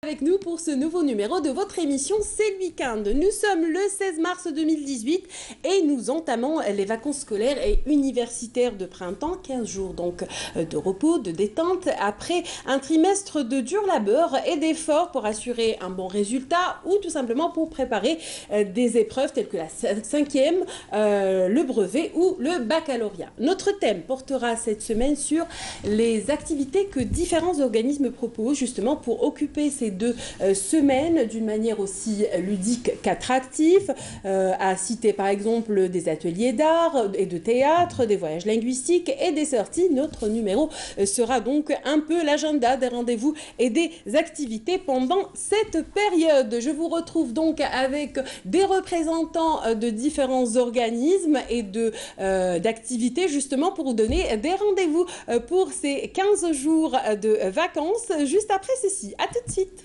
Avec nous pour ce nouveau numéro de votre émission C'est le week-end. Nous sommes le 16 mars 2018 et nous entamons les vacances scolaires et universitaires de printemps, 15 jours donc de repos, de détente, après un trimestre de dur labeur et d'efforts pour assurer un bon résultat ou tout simplement pour préparer des épreuves telles que la cinquième, le brevet ou le baccalauréat. Notre thème portera cette semaine sur les activités que différents organismes proposent justement pour occuper ces deux semaines d'une manière aussi ludique qu'attractive, à citer par exemple des ateliers d'art et de théâtre, des voyages linguistiques et des sorties. Notre numéro sera donc un peu l'agenda des rendez-vous et des activités pendant cette période. Je vous retrouve donc avec des représentants de différents organismes et d'activités justement pour vous donner des rendez-vous pour ces 15 jours de vacances juste après ceci. À tout de suite.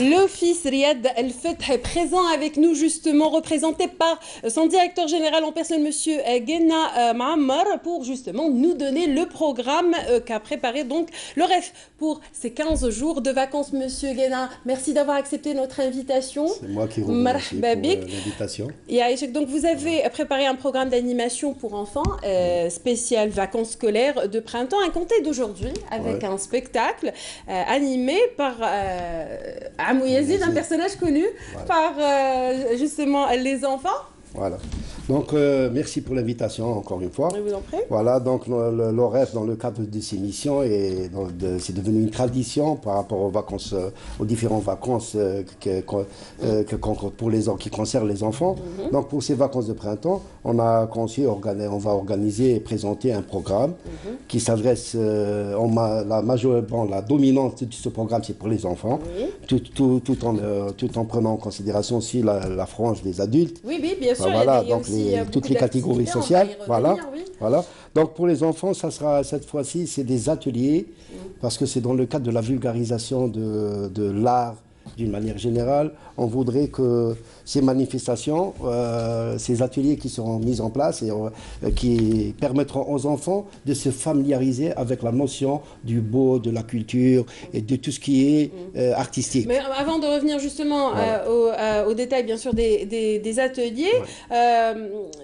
L'Office Riyad El Feth est présent avec nous justement, représenté par son directeur général en personne, monsieur Guena Maammar, pour justement nous donner le programme qu'a préparé donc le REF pour ces 15 jours de vacances. Monsieur Guena, merci d'avoir accepté notre invitation. C'est moi qui vous remercie pour l'invitation. Donc vous avez préparé un programme d'animation pour enfants spécial vacances scolaires de printemps à compter d'aujourd'hui avec un spectacle animé par Amou Yazid, un personnage connu par justement les enfants. Voilà. Donc, merci pour l'invitation, encore une fois. Je vous en prie. Voilà, donc l'OREF, dans le cadre de ces missions, c'est devenu une tradition par rapport aux vacances, aux différentes vacances pour qui concernent les enfants. Donc, pour ces vacances de printemps, on a conçu, on va organiser et présenter un programme qui s'adresse, la dominante de ce programme, c'est pour les enfants, tout en prenant en considération aussi la frange des adultes. Oui, bien sûr. Voilà, donc toutes les catégories sociales. Voilà. Donc pour les enfants, ça sera cette fois-ci, c'est des ateliers, parce que c'est dans le cadre de la vulgarisation de l'art d'une manière générale. On voudrait que ces manifestations, ces ateliers qui seront mis en place et qui permettront aux enfants de se familiariser avec la notion du beau, de la culture et de tout ce qui est artistique. Mais avant de revenir justement au détail, bien sûr, des ateliers,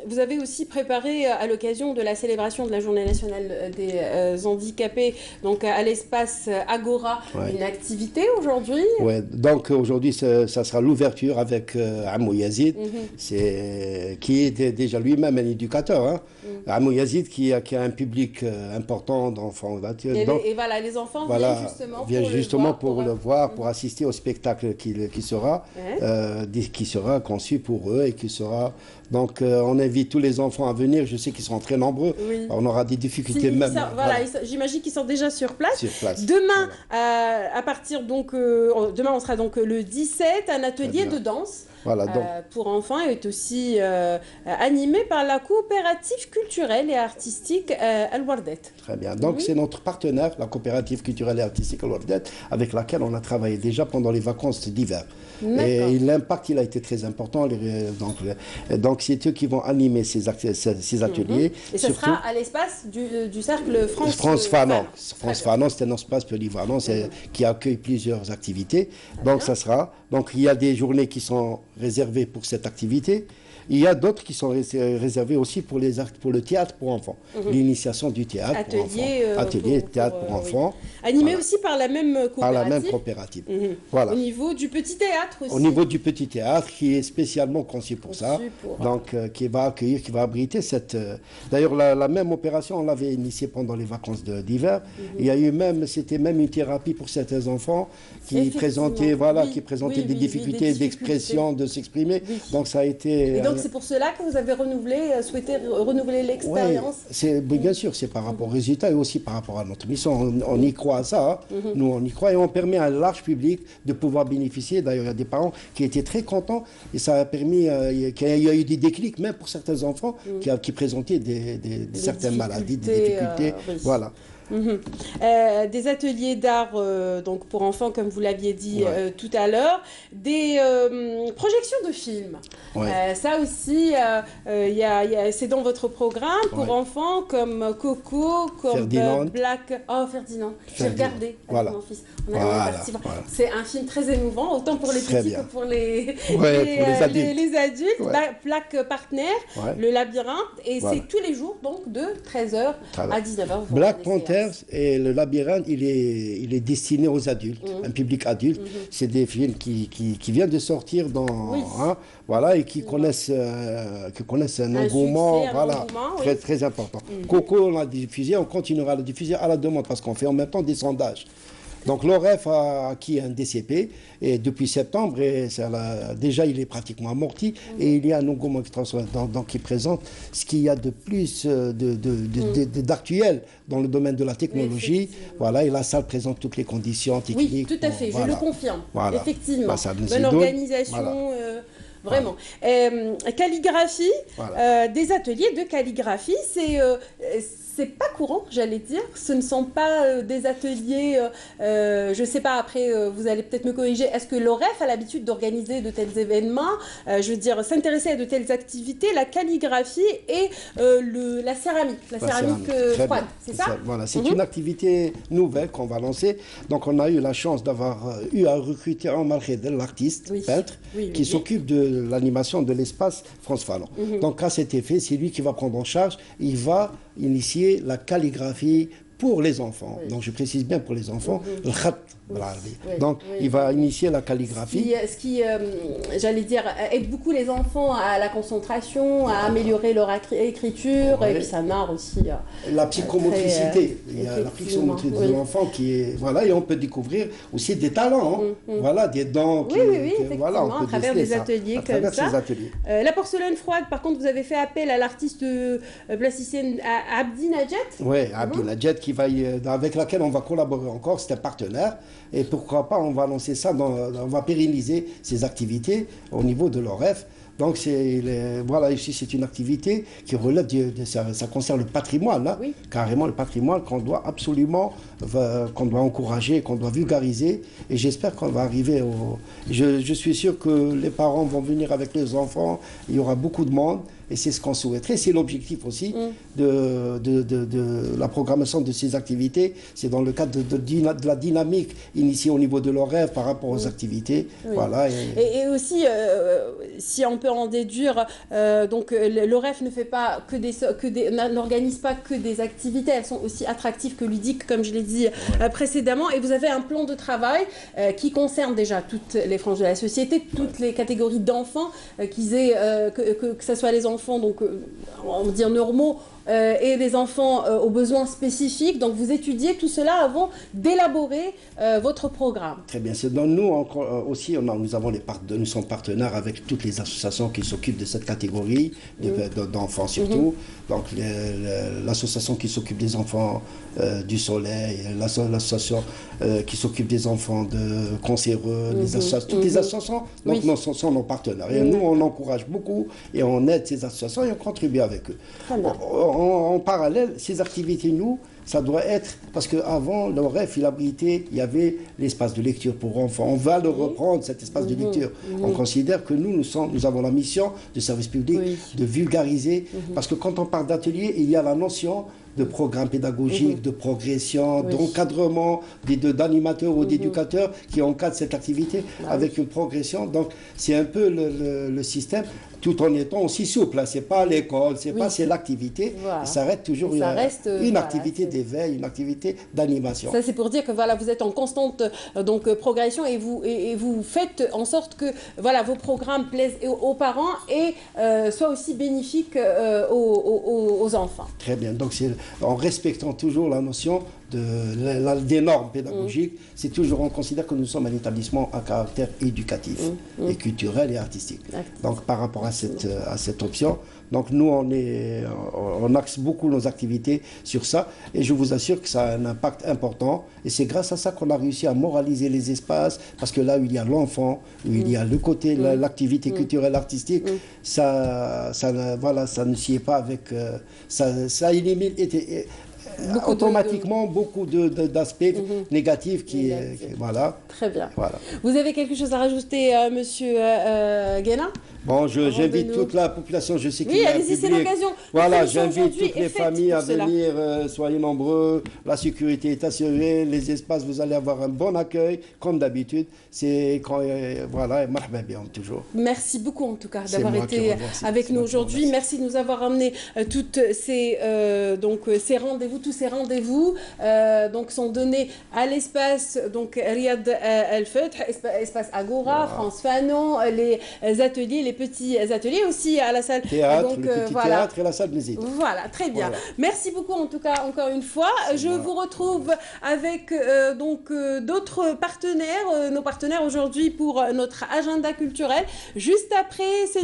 vous avez aussi préparé à l'occasion de la célébration de la Journée nationale des handicapés, donc à l'espace Agora, une activité aujourd'hui. Oui, donc aujourd'hui, ça sera l'ouverture avec Amou Yazid, qui est déjà lui-même un éducateur. Amou Yazid qui a un public important d'enfants. Et voilà, les enfants viennent justement pour le voir, pour assister au spectacle qui sera conçu pour eux et qui sera... Donc, on invite tous les enfants à venir. Je sais qu'ils seront très nombreux. Oui. On aura des difficultés j'imagine qu'ils sont déjà sur place. Demain, à partir demain, on sera donc le 17, un atelier de danse. Voilà, donc. Pour enfants est aussi animé par la coopérative culturelle et artistique Al-Wardet. Très bien. Donc, c'est notre partenaire, la coopérative culturelle et artistique Al-Wardet, avec laquelle on a travaillé déjà pendant les vacances d'hiver. Et l'impact, il a été très important. Donc, c'est eux qui vont animer ces ateliers. Et ce sera à l'espace du cercle France Fanon. France Fanon, c'est un espace polyvalent qui accueille plusieurs activités. Donc, ça sera. Donc, il y a des journées qui sont réservées pour cette activité. Il y a d'autres qui sont réservés aussi pour le théâtre pour enfants. L'initiation du théâtre pour enfants. Atelier théâtre pour enfants. Animé aussi par la même coopérative. Par la même coopérative. Voilà. Au niveau du petit théâtre aussi. Au niveau du petit théâtre qui est spécialement conçu pour ça. Donc qui va accueillir, qui va abriter cette... D'ailleurs, la même opération, on l'avait initiée pendant les vacances d'hiver. Il y a eu c'était même une thérapie pour certains enfants qui présentaient des difficultés d'expression, de s'exprimer. Donc ça a été... Donc c'est pour cela que vous avez souhaité renouveler l'expérience. Bien sûr, c'est par rapport aux résultats et aussi par rapport à notre mission. On y croit à ça. Nous, on y croit et on permet à un large public de pouvoir bénéficier. D'ailleurs, il y a des parents qui étaient très contents et ça a permis qu'il y a eu des déclics, même pour certains enfants qui présentaient certaines maladies, des difficultés. Voilà. Des ateliers d'art donc pour enfants, comme vous l'aviez dit tout à l'heure, des projections de films. Ça aussi, c'est dans votre programme pour enfants comme Coco, comme Ferdinand. J'ai regardé avec mon fils. C'est un film très émouvant, autant pour les petits que pour les adultes. Black Partner, Le Labyrinthe, et c'est tous les jours donc de 13h à 19h. Black Panther et Le Labyrinthe, il est destiné aux adultes, un public adulte. C'est des films qui viennent de sortir et qui connaissent un engouement, très, très important. Coco, on l'a diffusé, on continuera à le diffuser à la demande parce qu'on fait en même temps des sondages. Donc l'OREF a acquis un DCP et depuis septembre, déjà il est pratiquement amorti et il y a un engouement qui présente ce qu'il y a de plus d'actuel dans le domaine de la technologie. Et la salle présente toutes les conditions techniques. Oui, tout à fait, je le confirme. Effectivement, bonne organisation. Vraiment. Calligraphie, des ateliers de calligraphie, c'est pas courant, j'allais dire. Ce ne sont pas des ateliers, je ne sais pas, après, vous allez peut-être me corriger. Est-ce que l'OREF a l'habitude d'organiser de tels événements, je veux dire, s'intéresser à de telles activités, la calligraphie et la céramique froide, c'est ça? Voilà, c'est une activité nouvelle qu'on va lancer. Donc, on a eu la chance d'avoir eu à recruter Omar Khedel, l'artiste, peintre, qui s'occupe de l'animation de l'espace France Fanon. Donc, à cet effet, c'est lui qui va prendre en charge, il va initier la calligraphie pour les enfants. Donc je précise bien pour les enfants, le khat بالعربي. Donc il va initier la calligraphie. Ce qui j'allais dire, aide beaucoup les enfants à la concentration, à améliorer leur écriture, et puis ça narre aussi. La psychomotricité, il y a la psychomotricité de l'enfant qui est... Voilà, et on peut découvrir aussi des talents, voilà, des dents qui... Voilà, on peut à travers des ateliers comme ça. La porcelaine froide, par contre, vous avez fait appel à l'artiste plasticienne Abdi Nadjet. Oui, Abdi Nadjet, avec laquelle on va collaborer encore, c'est un partenaire. Et pourquoi pas, on va lancer ça, on va pérenniser ces activités au niveau de l'OREF. Donc voilà, ici c'est une activité qui relève ça concerne le patrimoine, hein, carrément le patrimoine qu'on doit absolument, qu'on doit encourager, qu'on doit vulgariser. Et j'espère qu'on va arriver je suis sûr que les parents vont venir avec les enfants, il y aura beaucoup de monde. Et c'est ce qu'on souhaiterait. C'est l'objectif aussi de la programmation de ces activités. C'est dans le cadre de la dynamique initiée au niveau de l'OREF par rapport aux activités. Voilà. Et aussi, si on peut en déduire, donc l'OREF ne fait pas n'organise pas que des activités. Elles sont aussi attractives que ludiques, comme je l'ai dit précédemment. Et vous avez un plan de travail qui concerne déjà toutes les franges de la société, toutes les catégories d'enfants, que ce soit les enfants, donc on va dire normaux, et les enfants aux besoins spécifiques. Donc vous étudiez tout cela avant d'élaborer votre programme. Très bien. C'est dans nous aussi, nous sommes partenaires avec toutes les associations qui s'occupent de cette catégorie d'enfants surtout. Donc l'association qui s'occupe des enfants du soleil, l'association qui s'occupe des enfants de cancéreux, toutes les associations sont nos partenaires. Et nous, on encourage beaucoup et on aide ces associations et on contribue avec eux. En parallèle, ces activités, ça doit être, parce qu'avant, le REF, il y avait l'espace de lecture pour enfants. On va le reprendre, cet espace de lecture. On considère que nous avons la mission de service public de vulgariser, parce que quand on parle d'atelier, il y a la notion de programme pédagogique, de progression, d'encadrement, d'animateurs ou d'éducateurs qui encadrent cette activité avec une progression. Donc, c'est un peu le système, tout en étant aussi souple. Ce n'est pas l'école, c'est l'activité. Voilà. Ça reste toujours une activité d'éveil, une activité d'animation. Ça, c'est pour dire que vous êtes en constante progression et vous faites en sorte que vos programmes plaisent aux parents et soient aussi bénéfiques aux enfants. Très bien. Donc, c'est en respectant toujours la notion des normes pédagogiques, c'est toujours, on considère que nous sommes un établissement à caractère éducatif et culturel et artistique. Donc par rapport à cette option, donc nous on axe beaucoup nos activités sur ça et je vous assure que ça a un impact important et c'est grâce à ça qu'on a réussi à moraliser les espaces parce que là où il y a l'enfant, où il y a le côté, l'activité culturelle artistique, ça ne s'y est pas avec, ça élimine automatiquement beaucoup d'aspects négatifs voilà. Très bien. Voilà. Vous avez quelque chose à rajouter, monsieur Guéna? Bon, j'invite toute la population, je sais qu'il y a un public. C'est l'occasion. Voilà, j'invite toutes les familles à venir, soyez nombreux, la sécurité est assurée, les espaces, vous allez avoir un bon accueil, comme d'habitude. Voilà, marhaba bien toujours. Merci beaucoup en tout cas d'avoir été avec nous aujourd'hui. Merci de nous avoir amené toutes ces rendez-vous, tous ces rendez-vous sont donnés à l'espace Riyad El Feth, espace Agora, France Fanon, les ateliers, les petits ateliers aussi à la salle théâtre, le petit théâtre et la salle musique. Voilà, très bien. Voilà. Merci beaucoup en tout cas encore une fois. Je vous retrouve avec d'autres partenaires, nos partenaires aujourd'hui pour notre agenda culturel. Juste après, c'est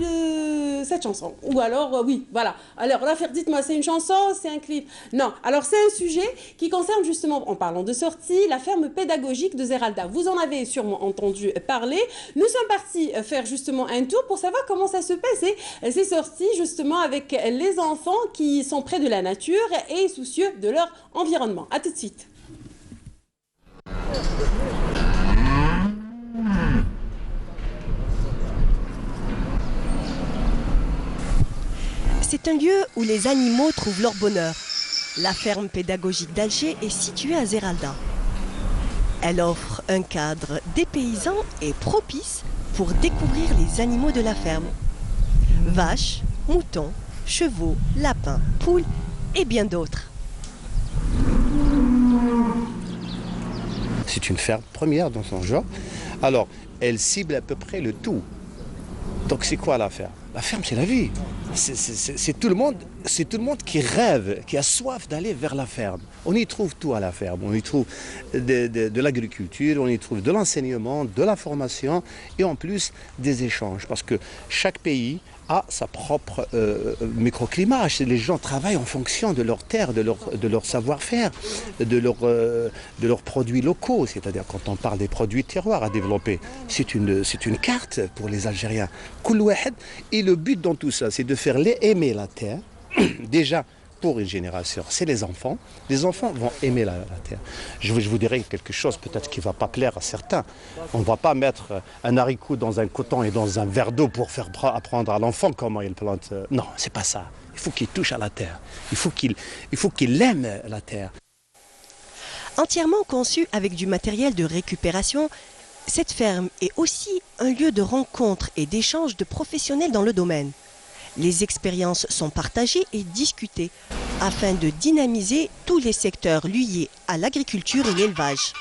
cette chanson. Ou alors, voilà. Alors là, dites-moi, c'est une chanson, c'est un clip? Non. Alors c'est un sujet qui concerne justement, en parlant de sortie, la ferme pédagogique de Zeralda. Vous en avez sûrement entendu parler. Nous sommes partis faire justement un tour pour savoir comment ça se passait, ces sorties justement avec les enfants qui sont près de la nature et soucieux de leur environnement. À tout de suite. C'est un lieu où les animaux trouvent leur bonheur. La ferme pédagogique d'Alger est située à Zeralda. Elle offre un cadre dépaysant et propice pour découvrir les animaux de la ferme. Vaches, moutons, chevaux, lapins, poules et bien d'autres. C'est une ferme première dans son genre. Alors, elle cible à peu près le tout. Donc c'est quoi la ferme? La ferme, c'est la vie. C'est tout le monde qui rêve, qui a soif d'aller vers la ferme. On y trouve tout à la ferme. On y trouve de l'agriculture, on y trouve de l'enseignement, de la formation et en plus des échanges. Parce que chaque pays a sa propre microclimat. Les gens travaillent en fonction de leur terre, de leur savoir-faire, de leurs produits locaux. C'est-à-dire quand on parle des produits terroirs à développer, c'est une carte pour les Algériens. Et le but dans tout ça, c'est de faire aimer la terre. Déjà, pour une génération, c'est les enfants. Les enfants vont aimer la terre. Je vous dirai quelque chose peut-être qui ne va pas plaire à certains. On ne va pas mettre un haricot dans un coton et dans un verre d'eau pour faire apprendre à l'enfant comment il plante. Non, c'est pas ça. Il faut qu'il touche à la terre. Il faut qu'il aime la terre. Entièrement conçue avec du matériel de récupération, cette ferme est aussi un lieu de rencontre et d'échange de professionnels dans le domaine. Les expériences sont partagées et discutées afin de dynamiser tous les secteurs liés à l'agriculture et l'élevage.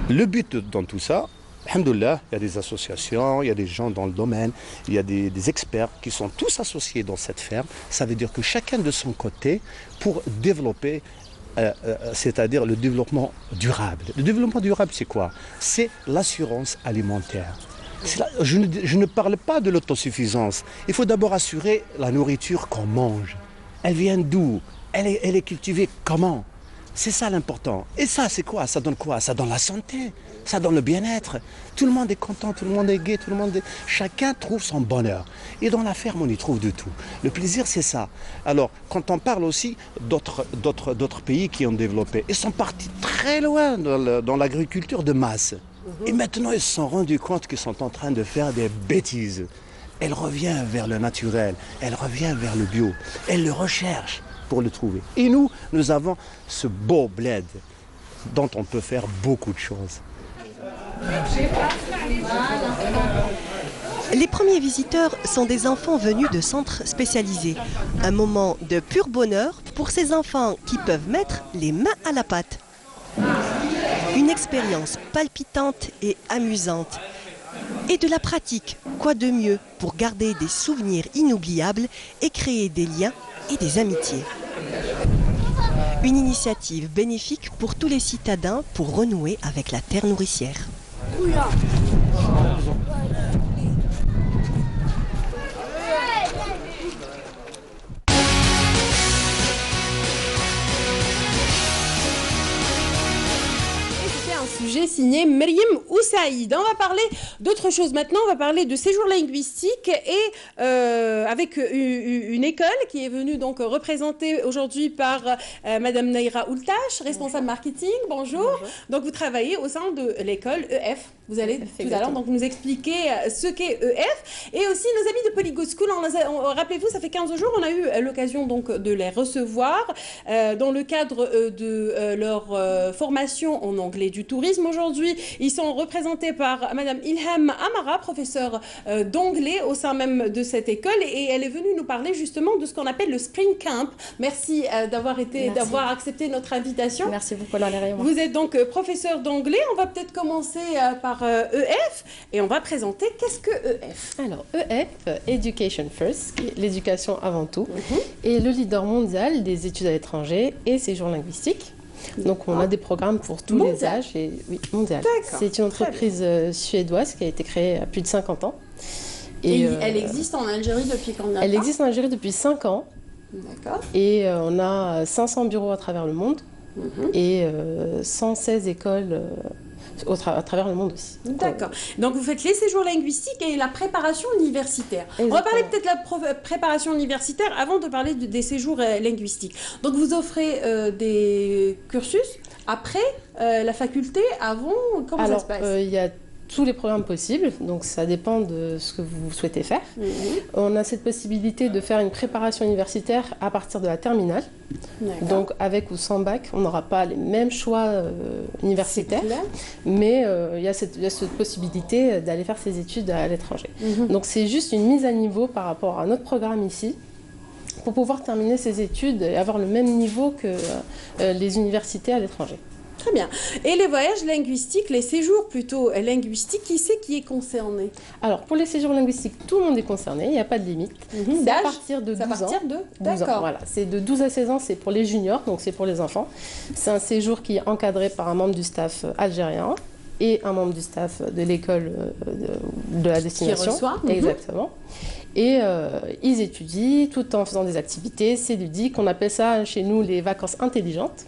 Le but dans tout ça, alhamdoulilah, il y a des associations, il y a des gens dans le domaine, il y a des experts qui sont tous associés dans cette ferme. Ça veut dire que chacun de son côté pour développer, c'est-à-dire le développement durable. Le développement durable, c'est quoi? C'est l'assurance alimentaire. Je ne parle pas de l'autosuffisance. Il faut d'abord assurer la nourriture qu'on mange. Elle vient d'où? Elle est cultivée comment? C'est ça l'important. Et ça, c'est quoi? Ça donne quoi? Ça donne la santé, ça donne le bien-être. Tout le monde est content, tout le monde est gai, chacun trouve son bonheur. Et dans la ferme, on y trouve de tout. Le plaisir, c'est ça. Alors, quand on parle aussi d'autres pays qui ont développé, ils sont partis très loin dans l'agriculture de masse. Et maintenant, ils se sont rendus compte qu'ils sont en train de faire des bêtises. Elle revient vers le naturel, elle revient vers le bio, elle le recherche pour le trouver. Et nous avons ce beau bled dont on peut faire beaucoup de choses. Les premiers visiteurs sont des enfants venus de centres spécialisés. Un moment de pur bonheur pour ces enfants qui peuvent mettre les mains à la pâte. Une expérience palpitante et amusante. Et de la pratique, quoi de mieux pour garder des souvenirs inoubliables et créer des liens et des amitiés. Une initiative bénéfique pour tous les citadins pour renouer avec la terre nourricière. Sujet signé Meriem Oussaïd. On va parler d'autre chose maintenant. On va parler de séjour linguistique et avec une école qui est venue donc représentée aujourd'hui par Madame Naïra Oultache, responsable marketing. Bonjour. Donc vous travaillez au sein de l'école EF. Vous allez tout à l'heure donc nous expliquer ce qu'est EF et aussi nos amis de Polygo School. Rappelez-vous, ça fait 15 jours, on a eu l'occasion donc de les recevoir dans le cadre de leur formation en anglais du tourisme. Aujourd'hui, ils sont représentés par Madame Ilham Amara, professeure d'anglais au sein même de cette école, et elle est venue nous parler justement de ce qu'on appelle le Spring Camp. Merci d'avoir accepté notre invitation. Merci beaucoup, Laurie. Vous êtes donc professeur d'anglais. On va peut-être commencer par EF et on va présenter qu'est-ce que EF. Alors, EF, Education First, l'éducation avant tout, est le leader mondial des études à l'étranger et séjour linguistique. Donc, on a des programmes pour tous les âges. Oui, mondial. C'est une entreprise suédoise qui a été créée il y a plus de 50 ans. Et elle existe en Algérie depuis combien de temps? Elle existe en Algérie depuis 5 ans. D'accord. Et on a 500 bureaux à travers le monde et 116 écoles à travers le monde aussi. D'accord. Donc vous faites les séjours linguistiques et la préparation universitaire. Exactement. On va parler peut-être de la préparation universitaire avant de parler des séjours linguistiques. Donc vous offrez des cursus après la faculté, avant, comment ça se passe? Il y a tous les programmes possibles, donc ça dépend de ce que vous souhaitez faire. On a cette possibilité de faire une préparation universitaire à partir de la terminale. Donc avec ou sans bac, on n'aura pas les mêmes choix universitaires, mais il y a cette possibilité d'aller faire ses études à l'étranger. Donc c'est juste une mise à niveau par rapport à notre programme ici, pour pouvoir terminer ses études et avoir le même niveau que les universités à l'étranger. Très bien. Et les voyages linguistiques, les séjours plutôt linguistiques, qui c'est qui est concerné? Alors, pour les séjours linguistiques, tout le monde est concerné, il n'y a pas de limite. C'est à partir de 12 ans. À partir de 12 ans, voilà. C'est de 12 à 16 ans, c'est pour les juniors, donc c'est pour les enfants. C'est un séjour qui est encadré par un membre du staff algérien et un membre du staff de l'école de la destination. Qui reçoit. Exactement. Et ils étudient tout en faisant des activités, c'est ludique. On appelle ça chez nous les vacances intelligentes.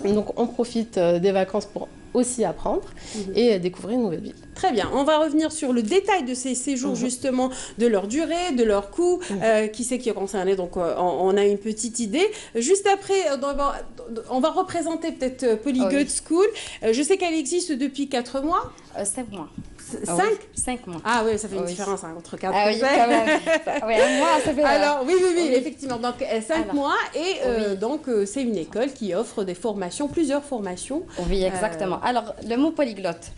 Donc on profite des vacances pour aussi apprendre et découvrir une nouvelle ville. Très bien, on va revenir sur le détail de ces séjours justement, de leur durée, de leur coût, qui c'est qui est concerné, donc on a une petite idée. Juste après, on va représenter peut-être Polyglot School. Je sais qu'elle existe depuis 4 mois. 5 mois. 5 5 mois. Ah oui, ça fait une différence entre 4 et 5. Quand même. Oui, un mois, ça fait... Alors, oui, effectivement. Donc, 5 mois et donc, c'est une école qui offre des formations, plusieurs formations. Oui, exactement. Alors, le mot polyglotte,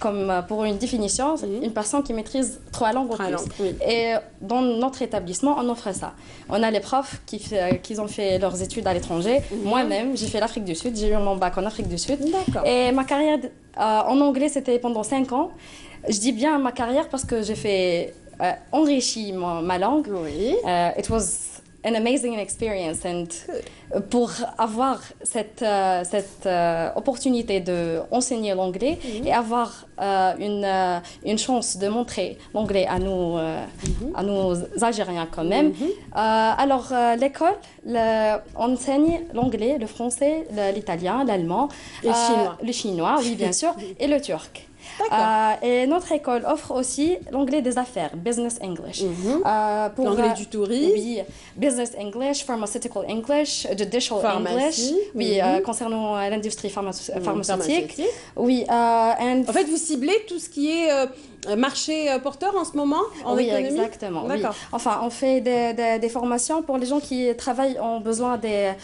comme pour une définition, une personne qui maîtrise 3 langues ou plus. Et dans notre établissement, on offre ça. On a les profs qui ont fait leurs études à l'étranger. Moi-même, j'ai fait l'Afrique du Sud. J'ai eu mon bac en Afrique du Sud. Et ma carrière en anglais, c'était pendant 5 ans. Je dis bien ma carrière parce que j'ai fait enrichi ma langue. It was an amazing experience. And pour avoir cette opportunité d'enseigner l'anglais et avoir une chance de montrer l'anglais à nos Algériens quand même. Alors, l'école enseigne l'anglais, le français, l'italien, l'allemand, le chinois, oui, bien sûr, et le turc. Et notre école offre aussi l'anglais des affaires, Business English. L'anglais du tourisme. Oui, Business English, Pharmaceutical English, Judicial English. Oui, concernant l'industrie pharmaceutique. Oui, en fait, vous ciblez tout ce qui est marché porteur en ce moment en économie. Exactement. Oui. Enfin, on fait des formations pour les gens qui travaillent, ont besoin des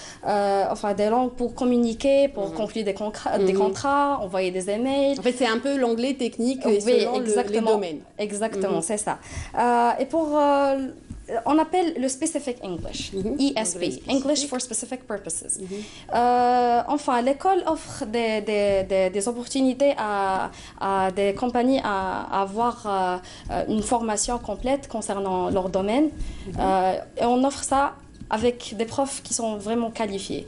langues pour communiquer, pour conclure des contrats, envoyer des emails. En fait, c'est un peu l'anglais technique selon les domaines. Exactement, c'est ça. Et pour... on appelle le Specific English, ESP, English for Specific Purposes. Enfin, l'école offre des opportunités à des compagnies à avoir une formation complète concernant leur domaine. Et on offre ça avec des profs qui sont vraiment qualifiés,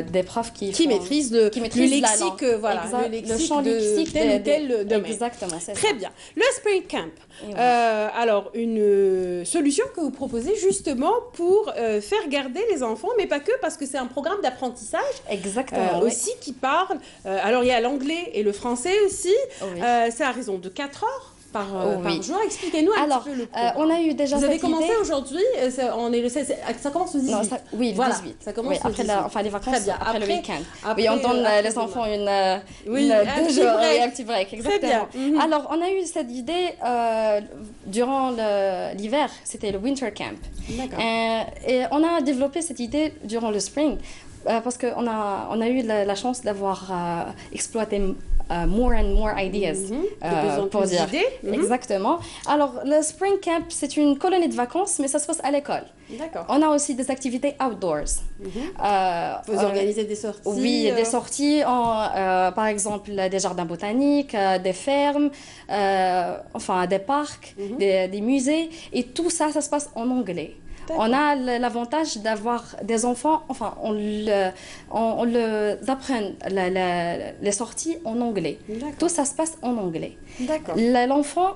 des profs qui maîtrisent le lexique, le champ lexique de tel domaine. Exactement, c'est très bien. Le Spring Camp, alors une solution que vous proposez justement pour faire garder les enfants, mais pas que, parce que c'est un programme d'apprentissage. Exactement. Aussi qui parle, alors il y a l'anglais et le français aussi, c'est à raison de 4 heures. Par jour. Expliquez-nous un petit peu le programme. On a eu déjà Vous avez commencé aujourd'hui, on est le 16, ça commence le 18. Non, le 18. Ça commence le 18. Après les vacances, après le week-end. Oui, on donne les enfants un petit break. Exactement. Alors, on a eu cette idée durant l'hiver, c'était le Winter Camp. Et on a développé cette idée durant le Spring. Parce qu'on a eu la chance d'avoir exploité more and more ideas, pour dire. Exactement. Alors, le Spring Camp, c'est une colonie de vacances, mais ça se passe à l'école. On a aussi des activités outdoors. Vous organisez des sorties? Oui, des sorties, par exemple, des jardins botaniques, des fermes, des parcs, des musées. Et tout ça, ça se passe en anglais. On a l'avantage d'avoir des enfants, on leur apprend les sorties en anglais. Tout ça se passe en anglais. L'enfant,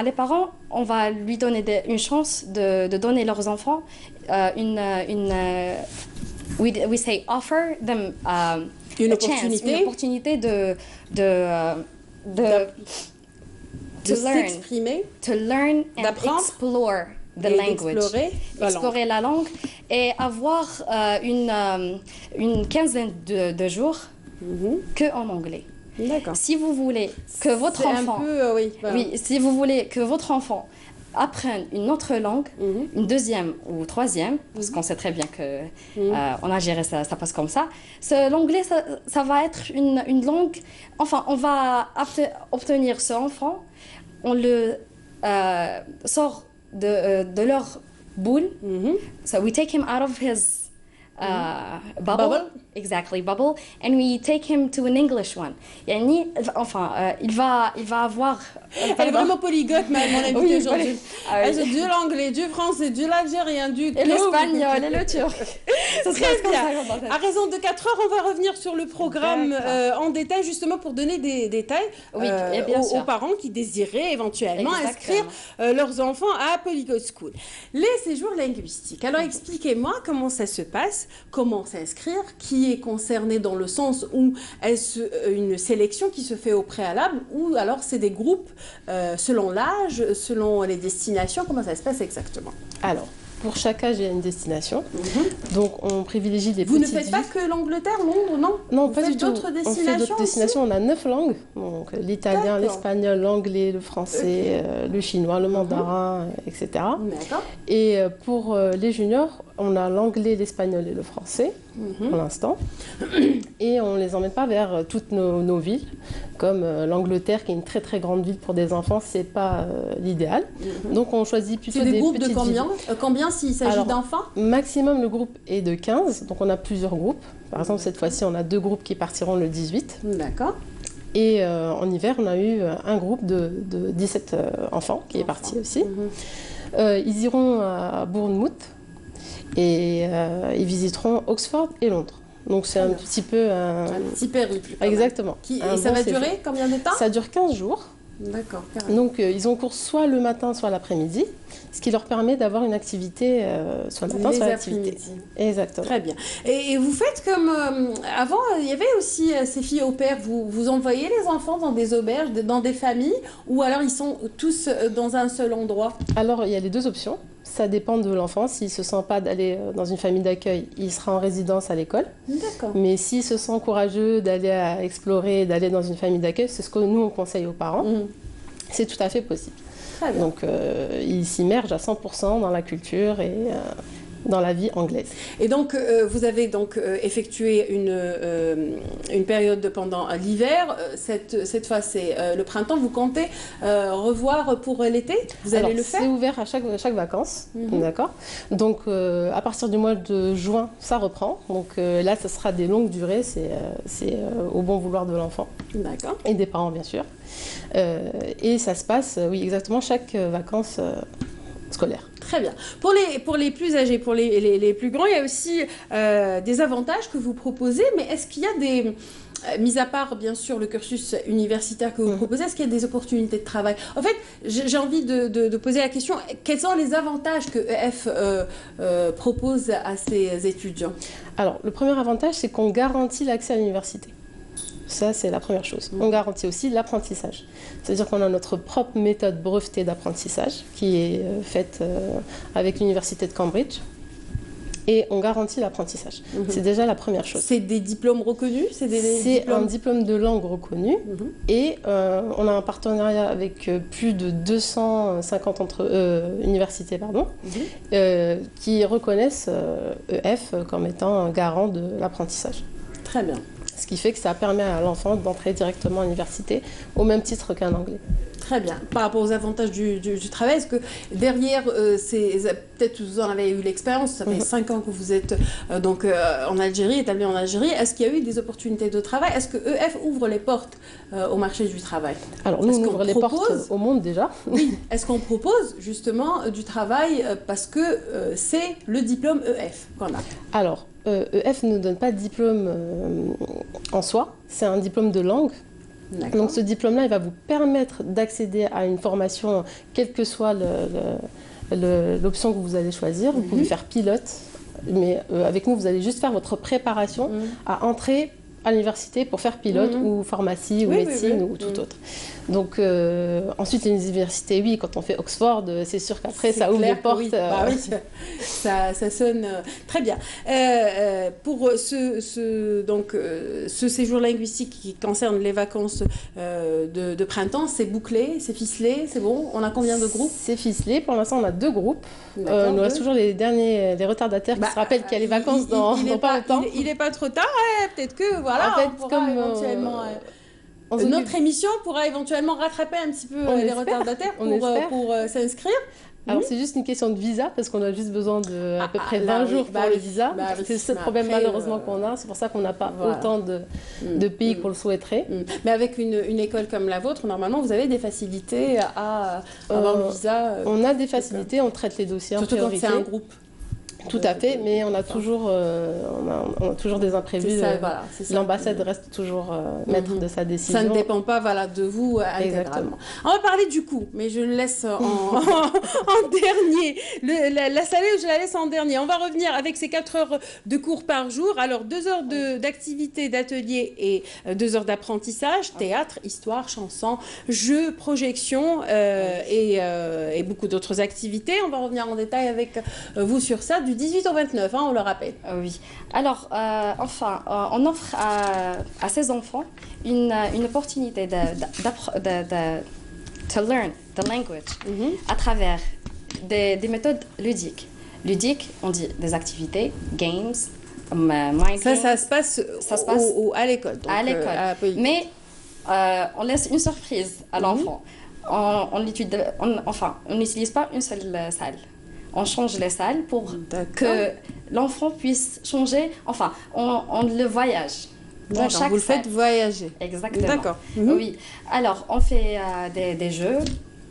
les parents, on va lui donner une chance de donner leurs enfants we say offer them une opportunité de s'exprimer, to learn and explore the language, explorer la langue et avoir une quinzaine de jours que en anglais. D'accord. Si vous voulez que votre enfant... oui, voilà. Oui, si vous voulez que votre enfant apprenne une autre langue, une deuxième ou troisième, parce qu'on sait très bien que en Algérie ça passe comme ça. L'anglais, ça va être une langue. Enfin, on va obtenir ce enfant, on le sort de leur boule. So we take him out of his bubble. Exactly, bubble, and we take him to an English one. Yani, enfin, il va avoir... Elle est vraiment polyglotte, mon invitée Oui, aujourd'hui. ah oui. Elle sait du l'anglais, du français, du l'algérien, du... Et l'espagnol et le turc. Très bien. À raison de 4 heures, on va revenir sur le programme en détail, justement pour donner des détails aux parents qui désiraient éventuellement inscrire leurs enfants à Polyglot School. Les séjours linguistiques. Alors expliquez-moi comment ça se passe, comment s'inscrire, qui est concerné dans le sens où est-ce une sélection qui se fait au préalable ou alors c'est des groupes selon l'âge, selon les destinations, comment ça se passe exactement? Alors, pour chaque âge, il y a une destination. Donc, on privilégie les petites Vous ne faites pas que l'Angleterre, Londres, non? Non, vous pas faites du tout. d'autres destinations? On fait d'autres destinations. On a 9 langues. Donc, l'italien, l'espagnol, l'anglais, le français, le chinois, le mandarin, etc. D'accord. Et pour les juniors, on a l'anglais, l'espagnol et le français, pour l'instant. Et on ne les emmène pas vers toutes nos villes, comme l'Angleterre, qui est une très très grande ville pour des enfants, ce n'est pas l'idéal. Donc on choisit plutôt des groupes petites de combien villes. Combien s'il s'agit d'enfants? Maximum, le groupe est de 15, donc on a plusieurs groupes. Par exemple, cette fois-ci, on a 2 groupes qui partiront le 18. D'accord. Et en hiver, on a eu un groupe de 17 enfants qui est parti aussi. Ils iront à Bournemouth et ils visiteront Oxford et Londres. Donc c'est un petit peu un petit périple. Exactement. Et ça va durer combien de temps? Ça dure 15 jours. D'accord. Donc ils ont cours soit le matin, soit l'après-midi, ce qui leur permet d'avoir une activité soit le matin, soit l'après-midi. Exactement. Très bien. Et vous faites comme avant, il y avait aussi ces filles au pair. Vous envoyez les enfants dans des auberges, dans des familles, ou alors ils sont tous dans un seul endroit? Alors il y a les 2 options. Ça dépend de l'enfant. S'il ne se sent pas d'aller dans une famille d'accueil, il sera en résidence à l'école. D'accord. Mais s'il se sent courageux d'aller explorer, d'aller dans une famille d'accueil, c'est ce que nous, on conseille aux parents. C'est tout à fait possible. Très bien. Donc, il s'immerge à 100% dans la culture et dans la vie anglaise. Et donc, vous avez donc effectué une période pendant l'hiver. Cette fois, c'est le printemps. Vous comptez revoir pour l'été? Vous allez le faire? C'est ouvert à chaque vacances, d'accord. Donc, à partir du mois de juin, ça reprend. Donc là, ce sera des longues durées. C'est au bon vouloir de l'enfant. D'accord. Et des parents, bien sûr. Et ça se passe, oui, exactement, chaque vacances scolaires. Très bien. Pour les plus âgés, pour les plus grands, il y a aussi des avantages que vous proposez, mais est-ce qu'il y a des... mis à part, bien sûr, le cursus universitaire que vous proposez, est-ce qu'il y a des opportunités de travail? En fait, j'ai envie de poser la question, quels sont les avantages que EF propose à ses étudiants? Alors, le premier avantage, c'est qu'on garantit l'accès à l'université. Ça, c'est la première chose. On garantit aussi l'apprentissage. C'est-à-dire qu'on a notre propre méthode brevetée d'apprentissage qui est faite avec l'université de Cambridge. Et on garantit l'apprentissage. C'est déjà la première chose. C'est des diplômes reconnus? C'est un diplôme de langue reconnu. Et on a un partenariat avec plus de 250 universités qui reconnaissent EF comme étant un garant de l'apprentissage. Très bien. Ce qui fait que ça permet à l'enfant d'entrer directement à l'université au même titre qu'un anglais. Très bien. Par rapport aux avantages du travail, est-ce que derrière, peut-être vous en avez eu l'expérience, ça fait 5 ans que vous êtes en Algérie, établi en Algérie, est-ce qu'il y a eu des opportunités de travail? Est-ce que EF ouvre les portes au marché du travail? Alors nous, on ouvre les portes au monde déjà. Oui. Est-ce qu'on propose justement du travail parce que c'est le diplôme EF qu'on a? Alors, EF ne donne pas de diplôme en soi, c'est un diplôme de langue. Donc ce diplôme-là, il va vous permettre d'accéder à une formation, quelle que soit l'option que vous allez choisir. Vous pouvez faire pilote, mais avec nous, vous allez juste faire votre préparation à entrer à l'université pour faire pilote ou pharmacie ou médecine ou tout autre. Donc ensuite les universités, oui, quand on fait Oxford, c'est sûr qu'après ça ouvre les portes. Ça sonne très bien. Pour ce séjour linguistique qui concerne les vacances de printemps, c'est bouclé, c'est ficelé, c'est bon? On a combien de groupes? C'est ficelé. Pour l'instant, on a 2 groupes. Il nous reste toujours les retardataires qui se rappellent qu'il y a les vacances dans pas longtemps. Il n'est pas trop tard, peut-être que voilà, en fait, on pourra éventuellement... Notre émission pourra éventuellement rattraper un petit peu les retardataires pour s'inscrire. Alors c'est juste une question de visa parce qu'on a juste besoin de à peu près 20 jours pour le visa. C'est ce problème malheureusement qu'on a. C'est pour ça qu'on n'a pas autant de pays qu'on le souhaiterait. Mais avec une école comme la vôtre, normalement vous avez des facilités à avoir le visa. On a des facilités, on traite les dossiers en priorité. Surtout quand c'est un groupe. Tout à fait, mais on a toujours des imprévus. L'ambassade reste toujours maître de sa décision. Ça ne dépend pas de vous intégralement. On va parler du coût, mais je le laisse en dernier. La salaire, je la laisse en dernier. On va revenir avec ces 4 heures de cours par jour. Alors 2 heures d'activité, d'atelier et 2 heures d'apprentissage, théâtre, histoire, chanson, jeux, projections et beaucoup d'autres activités. On va revenir en détail avec vous sur ça. Du 18 au 29, on le rappelle. Oui. Alors, on offre à ces enfants une opportunité to learn the language à travers des méthodes ludiques. Ludiques, on dit des activités, games, minding. Ça se passe à l'école. À l'école. Mais on laisse une surprise à l'enfant. On n'utilise pas une seule salle. On change les salles pour que l'enfant puisse changer. Enfin, on le voyage. Dans chaque vous le faites voyager. Exactement. D'accord. Oui. Alors, on fait des jeux,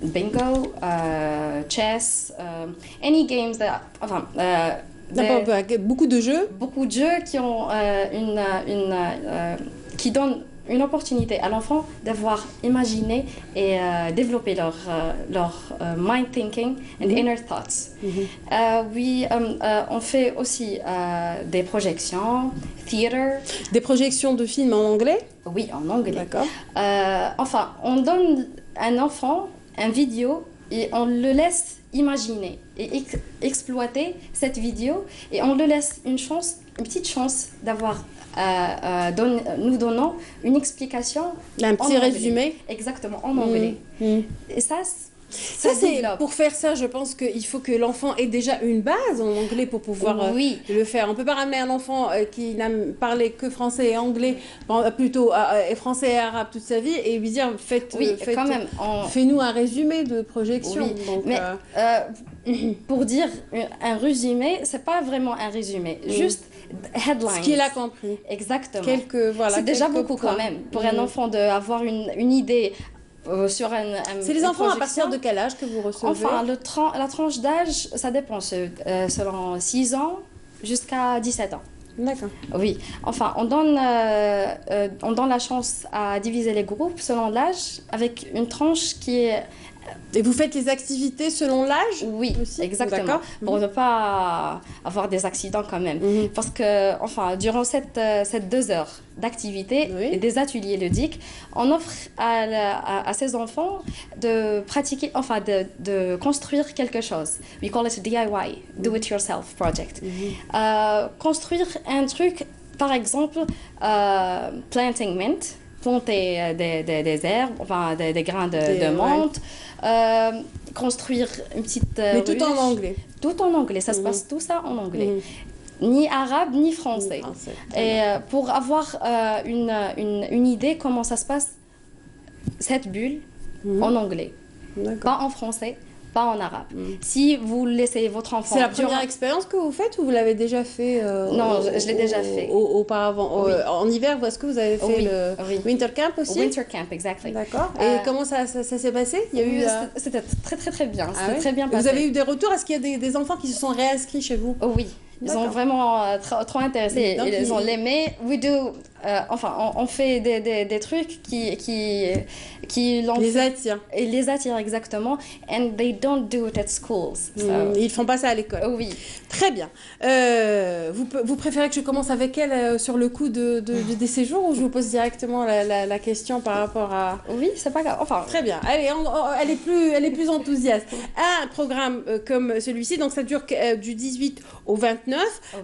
bingo, chess, any games. Beaucoup de jeux. Beaucoup de jeux qui ont qui donnent une opportunité à l'enfant d'avoir imaginé et développé leur mind thinking and inner thoughts. On fait aussi des projections, theater. Des projections de films en anglais? Oui, en anglais. D'accord. On donne à un enfant une vidéo et on le laisse imaginer et exploiter cette vidéo et on le laisse une petite chance d'avoir nous donnant une explication. Un petit résumé. Exactement, en anglais. Et ça c'est pour faire ça, je pense qu'il faut que l'enfant ait déjà une base en anglais pour pouvoir le faire. On ne peut pas ramener un enfant qui n'a parlé que français et anglais, plutôt français et arabe toute sa vie, et lui dire fais-nous un résumé de projection. Oui. Donc, mais pour dire un résumé, c'est pas vraiment un résumé, juste headlines. Ce qu'il a compris. Exactement. C'est déjà beaucoup points. Quand même pour un enfant d'avoir une idée. Sur c'est les enfants à partir de quel âge que vous recevez? Enfin, la tranche d'âge, ça dépend, selon 6 ans jusqu'à 17 ans. D'accord. Oui, enfin, on donne la chance à diviser les groupes selon l'âge avec une tranche qui est... Et vous faites les activités selon l'âge? Oui, aussi. Exactement. Pour ne pas avoir des accidents quand même. Parce que, durant cette 2 heures d'activité et des ateliers ludiques, on offre à ces enfants de pratiquer, de construire quelque chose. We call it DIY, Do It Yourself Project. Construire un truc, par exemple, planting mint, planter des herbes, des grains de menthe, construire une petite mais tout en anglais. Tout en anglais, ça se passe tout ça en anglais. Ni arabe, ni français. Et pour avoir une idée comment ça se passe, cette bulle en anglais. Pas en français, pas en arabe. Si vous laissez votre enfant... C'est la première expérience que vous faites ou vous l'avez déjà fait Non, je l'ai déjà fait. Auparavant. En hiver, est-ce que vous avez fait le Winter Camp aussi? Winter Camp, exactement. D'accord. Et comment ça s'est passé? Il y a eu, C'était très très très bien. C'était très bien passé. Vous avez eu des retours? Est-ce qu'il y a des enfants qui se sont réinscrits chez vous? Oui. Ils ont vraiment trop intéressé. Ils ont aimé. We do on fait des trucs qui les attirent. Et les attirent exactement. And they don't do it at schools. Ils font pas ça à l'école. Oui. Très bien. Vous préférez que je commence avec elle sur le coup des séjours ou je vous pose directement la question par rapport à... Oui, c'est pas grave. Enfin, très bien. Allez, elle est plus enthousiaste. Un programme comme celui-ci, donc ça dure du 18 au 29. Oui.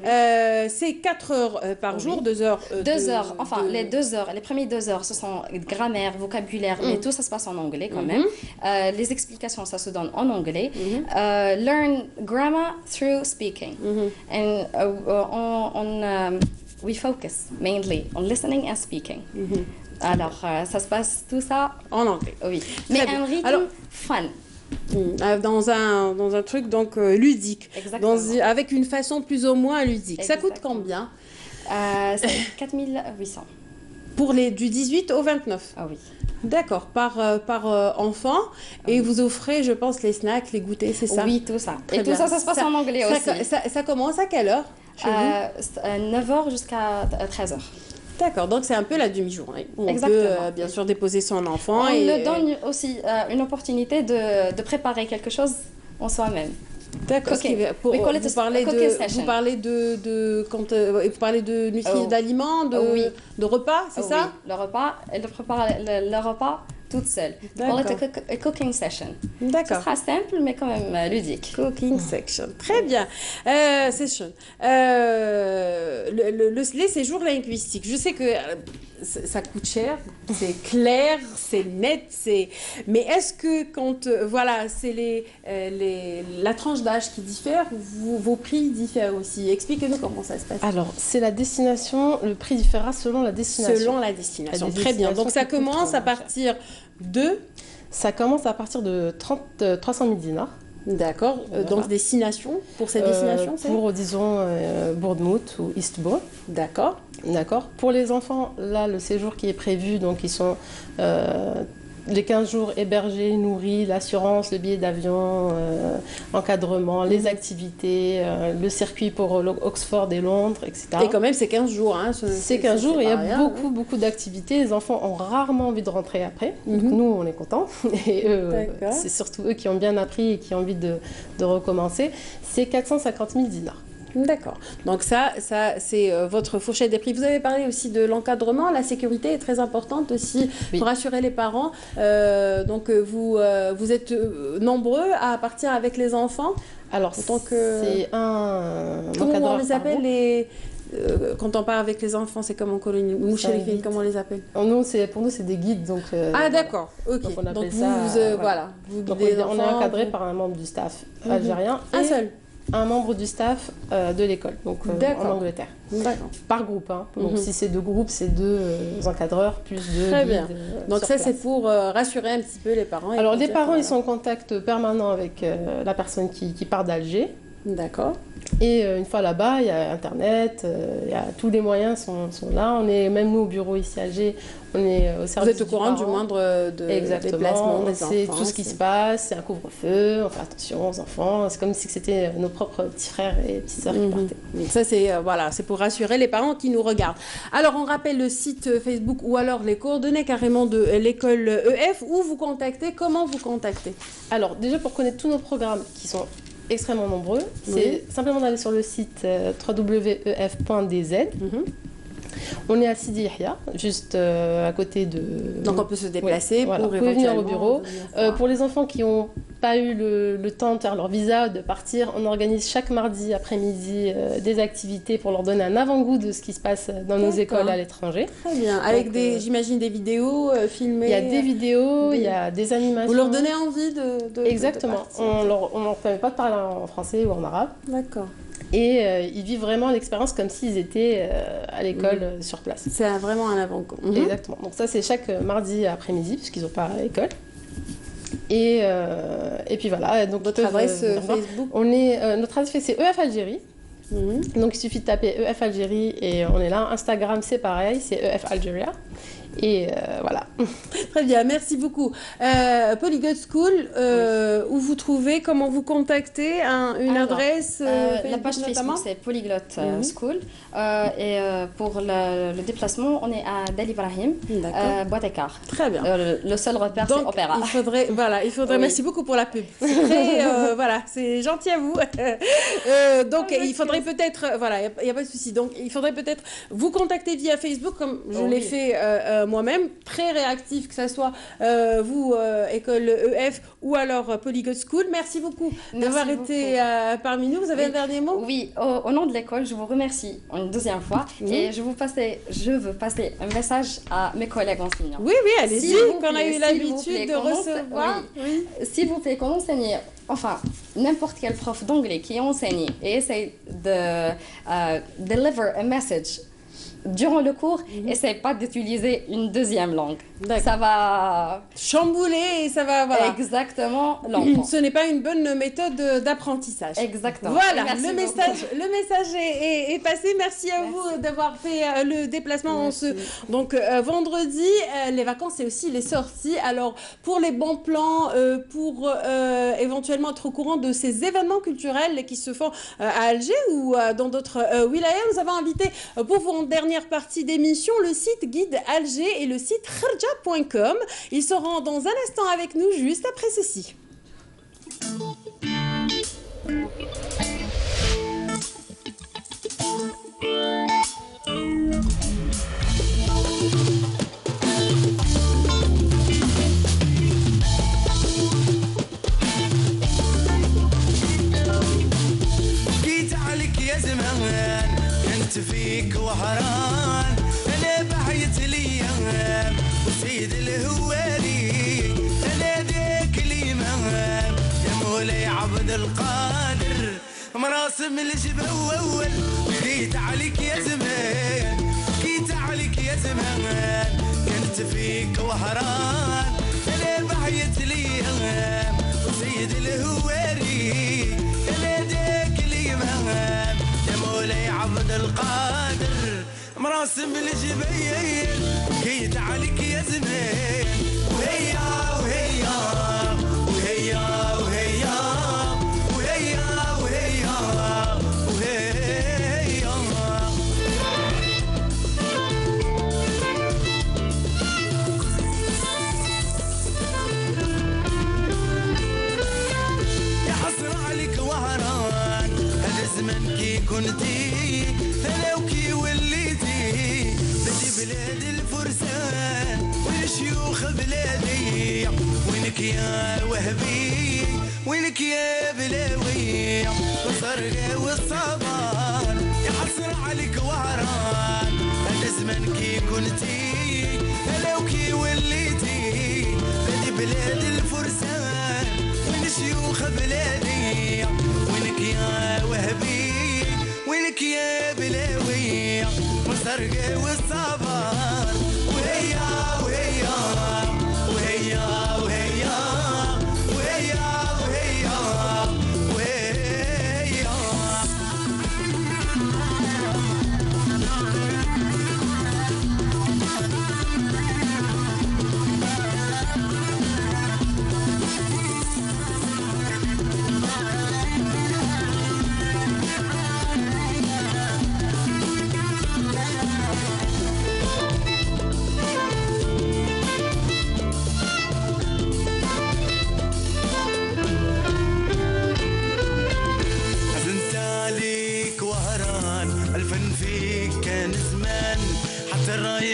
C'est 4 heures par jour, 2 heures. 2 heures. Enfin, les 2 heures, les premières 2 heures, ce sont grammaire, vocabulaire, mais tout ça se passe en anglais quand même. Les explications, ça se donne en anglais. Learn grammar through speaking. And we focus mainly on listening and speaking. Alors, ça se passe tout ça en anglais. Oui. Mais un rythme fun. Dans un truc donc ludique. Exactement. Avec une façon plus ou moins ludique. Exactement. Ça coûte combien? C'est 4 800. Pour les du 18 au 29? Ah oui. D'accord, par enfant. Et vous offrez, je pense, les snacks, les goûters, c'est ça? Oui, tout ça. Très et bien. tout ça, ça se passe en anglais aussi. Ça commence à quelle heure chez vous? 9h jusqu'à 13h. D'accord, donc c'est un peu la demi-journée. On Exactement. peut bien sûr déposer son enfant. On le donne aussi une opportunité de préparer quelque chose en soi-même. D'accord. Vous parlez de d'aliments, de repas, c'est ça? Oui, le repas. Elle prépare le repas toute seule. On call it a cooking session. D'accord. Ce sera simple, mais quand même ludique. Cooking section. Très bien. Session. Les séjours linguistiques. Je sais que ça coûte cher, c'est clair, c'est net, mais est-ce que quand c'est la tranche d'âge qui diffère, vos prix diffèrent aussi? Expliquez-nous comment ça se passe. Alors, c'est la destination, le prix différera selon la destination. Selon la destination. Très bien. Donc ça commence à partir de... Ça commence à partir de 300 000 dinars. D'accord. Voilà. Donc destination, pour cette destination, c'est pour, disons, Bournemouth ou Eastbourne. D'accord. D'accord. Pour les enfants, là, le séjour qui est prévu, donc ils sont les 15 jours hébergés, nourris, l'assurance, le billet d'avion, encadrement, les activités, le circuit pour Oxford et Londres, etc. Et quand même, c'est 15 jours. Hein, c'est 15 jours et il y a beaucoup d'activités. Les enfants ont rarement envie de rentrer après. Donc nous, on est contents. Et c'est surtout eux qui ont bien appris et qui ont envie de recommencer. C'est 450 000 dinars. D'accord. Donc ça c'est votre fourchette des prix. Vous avez parlé aussi de l'encadrement. La sécurité est très importante aussi pour rassurer les parents. Donc vous êtes nombreux à partir avec les enfants. Alors, c'est un comment on les appelle quand on part avec les enfants, c'est comme en colonie. Mouchelifine, comment on les appelle? Pour nous, c'est des guides. Donc, d'accord. Ok. Donc, on appelle ça. Donc, on est encadré par un membre du staff algérien. Un seul? Un membre du staff de l'école, donc en Angleterre. D'accord. Par groupe. Hein. Donc si c'est 2 groupes, c'est 2 encadreurs plus 2 Très guides. Bien. Donc ça, c'est pour rassurer un petit peu les parents. Alors les parents, ils sont en contact permanent avec la personne qui part d'Alger. D'accord. Et une fois là-bas, il y a Internet, tous les moyens sont là. On est, même nous au bureau ici à Alger, on est au service. Vous êtes au courant du moindre déplacement des enfants. C'est tout ce qui se passe, c'est un couvre-feu, on fait attention aux enfants. C'est comme si c'était nos propres petits frères et petites sœurs qui partaient. Donc ça, c'est pour rassurer les parents qui nous regardent. Alors, on rappelle le site Facebook ou alors les coordonnées carrément de l'école EF. Où vous contactez? Comment vous contactez? Alors, déjà pour connaître tous nos programmes qui sont extrêmement nombreux, c'est simplement d'aller sur le site www.ef.dz. On est à Sidi Yahya, juste à côté de... Donc on peut se déplacer pour vous pouvez venir au bureau. Pour les enfants qui n'ont pas eu le temps de faire leur visa, de partir, on organise chaque mardi après-midi des activités pour leur donner un avant-goût de ce qui se passe dans nos écoles à l'étranger. Très bien. Avec j'imagine des vidéos filmées. Il y a des vidéos, il y a des animations. Vous leur donnez envie de Exactement. On leur permet pas de parler en français ou en arabe. D'accord. Et ils vivent vraiment l'expérience comme s'ils étaient à l'école sur place. C'est vraiment un avant-goût. Exactement. Donc ça, c'est chaque mardi après-midi, puisqu'ils n'ont pas à l'école. Et puis voilà. Donc votre adresse Facebook? Notre adresse, c'est EF Algérie. Donc il suffit de taper EF Algérie et on est là. Instagram, c'est pareil, c'est EF Algeria. Et voilà. Très bien, merci beaucoup. Polyglot School, où vous trouvez, comment vous contactez, une adresse la page Facebook, c'est Polyglot School. Et pour le déplacement, on est à Del Ibrahim, Bois-Écart. Très bien. Le seul repère, c'est Opéra. Il faudrait, oui. Merci beaucoup pour la pub. C'est très, voilà, c'est gentil à vous. Donc, il faudrait peut-être, voilà, il n'y a pas de souci. Donc, il faudrait peut-être vous contacter via Facebook, comme je l'ai fait moi-même, très réactif, que ce soit vous, école EF, ou alors Polyglot School. Merci beaucoup d'avoir été parmi nous. Vous avez un dernier mot? Oui, au nom de l'école, je vous remercie une deuxième fois et je veux passer un message à mes collègues enseignants. Oui, allez-y, qu'on a eu l'habitude de recevoir. Oui. S'il vous plaît, qu'on enseigne, enfin, n'importe quel prof d'anglais qui enseigne et essaye de deliver a message durant le cours, essaye pas d'utiliser une deuxième langue. Ça va chambouler et ça va... Voilà. Exactement, l'enfant. Ce n'est pas une bonne méthode d'apprentissage. Exactement. Voilà, le message est passé. Merci à vous d'avoir fait le déplacement donc vendredi. Les vacances et aussi les sorties. Alors, pour les bons plans, pour éventuellement être au courant de ces événements culturels qui se font à Alger ou dans d'autres wilayas, nous avons invité pour vous en dernière partie d'émission le site Guide Alger et le site kharja.com. Ils seront dans un instant avec nous juste après ceci. فيك وهران انا بحيت الايام وسيد الهوالي انا ديك الامام يا مولاي عبد القادر مراسم الجبول جيت عليك يا زمان جيت عليك يا زمان كنت فيك وهران انا بحيت الايام وسيد الهوالي انا ديك الامام مولاي عبد القادر مراسم الجبين جيت عليك يا زمان وهيا وهيا وهيا وهيا وهيا وهيا وهيا يا حسرة عليك وهران هذا زمن كي كنتي انا وكي وليتي بدي بلاد الفرسان والشيوخ بلادي وينك يا وهبي وينك يا بلاوي والصرقة والصبان يا حسر عليك وهران هذا زمن كي كنتي انا وكي وليتي بدي بلاد الفرسان والشيوخ بلادي وينك يا وهبي وينك يا بلاوي والسرقة والصبان وهيا وهيا وهيا وهيا وهيا وهيا وهيا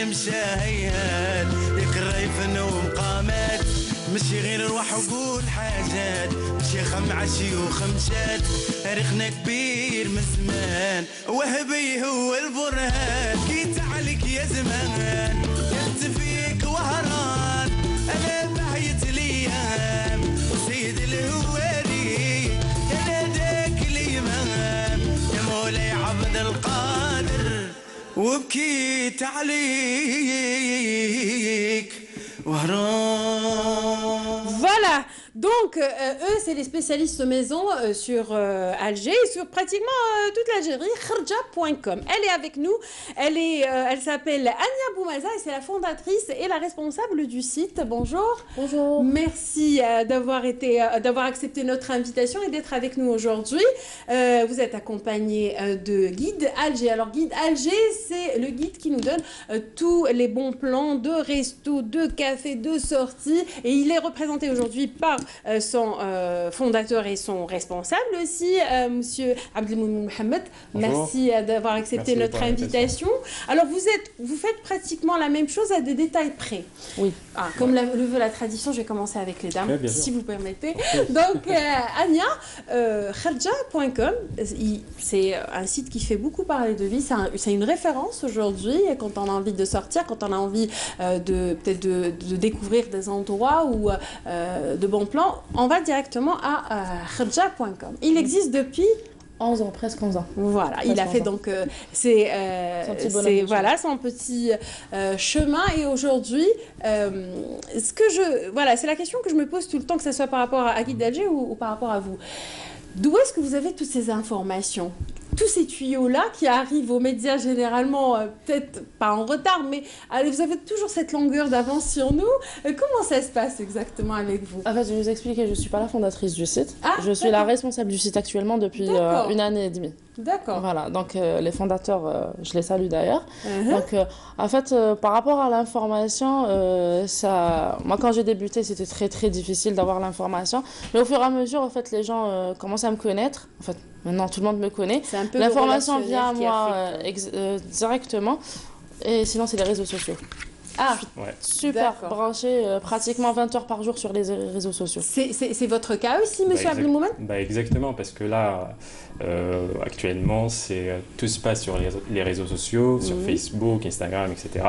مشاهيات يكري فن ومقامات مشي غير روح وقول حاجات مشي خمعة شيوخ مشات تاريخنا كبير من زمان وهبي هو البرهان جيت عليك يا زمان كنت فيك وهران انا بحيت الايام وسيد الهواري انا داك الامام يا مولاي عبد القادر وبكيت عليك وهران. Voilà, Donc, eux, c'est les spécialistes maison sur Alger, sur pratiquement toute l'Algérie, kharja.com. Elle est avec nous, elle s'appelle Ania Boumaza et c'est la fondatrice et la responsable du site. Bonjour. Bonjour. Merci d'avoir accepté notre invitation et d'être avec nous aujourd'hui. Vous êtes accompagnée de Guide Alger. Alors, Guide Alger, c'est le guide qui nous donne tous les bons plans de resto, de café, de sortie. Et il est représenté aujourd'hui par son fondateur et son responsable aussi, Monsieur Abdelmoun Mohamed. Merci d'avoir accepté notre invitation. Alors, vous faites pratiquement la même chose à des détails près. Oui. Comme le veut la tradition, je vais commencer avec les dames, si vous permettez. Donc, Ania, kharja.com, c'est un site qui fait beaucoup parler de vie. C'est une référence aujourd'hui quand on a envie de sortir, quand on a envie peut-être de découvrir des endroits ou de bons plans. On va directement à kharja.com. Il existe depuis 11 ans, presque 11 ans. Voilà, presque il a fait donc son petit chemin. Et aujourd'hui, c'est la question que je me pose tout le temps, que ce soit par rapport à Guide d'Alger ou par rapport à vous. D'où est-ce que vous avez toutes ces informations, tous ces tuyaux-là qui arrivent aux médias généralement, peut-être pas en retard, mais vous avez toujours cette longueur d'avance sur nous. Comment ça se passe exactement avec vous? En fait, je vais vous expliquer, je ne suis pas la fondatrice du site. Je suis la responsable du site actuellement depuis 1 année et demie. D'accord. Voilà, donc les fondateurs, je les salue d'ailleurs. Donc, en fait, par rapport à l'information, moi quand j'ai débuté, c'était très très difficile d'avoir l'information. Mais au fur et à mesure, en fait, les gens commencent à me connaître. En fait, maintenant tout le monde me connaît. L'information vient à moi directement. Et sinon, c'est les réseaux sociaux. Super branché, pratiquement 20 heures par jour sur les réseaux sociaux. C'est votre cas aussi, monsieur Abdelmoumane? Exactement, parce que là, actuellement, tout se passe sur les réseaux sociaux, sur Facebook, Instagram, etc.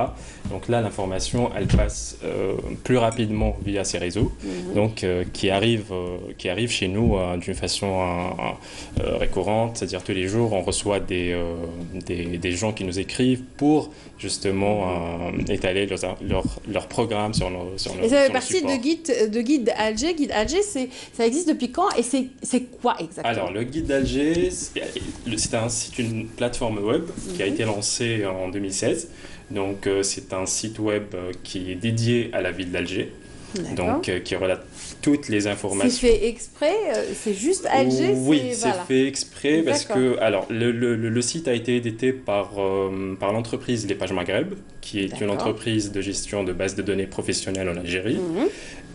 Donc là, l'information, elle passe plus rapidement via ces réseaux, donc qui arrive chez nous d'une façon récurrente, c'est-à-dire tous les jours, on reçoit des gens qui nous écrivent pour justement étaler leur programme sur nos Et ça fait partie de Guide Alger. Guide Alger, ça existe depuis quand et c'est quoi exactement? Alors, le Guide d'Alger, c'est une plateforme web qui a été lancée en 2016. Donc, c'est un site web qui est dédié à la ville d'Alger. Donc, qui relate toutes les informations. C'est fait exprès, c'est juste Alger. Oui, c'est fait exprès parce que le site a été édité par l'entreprise Les Pages Maghreb, qui est une entreprise de gestion de bases de données professionnelles en Algérie.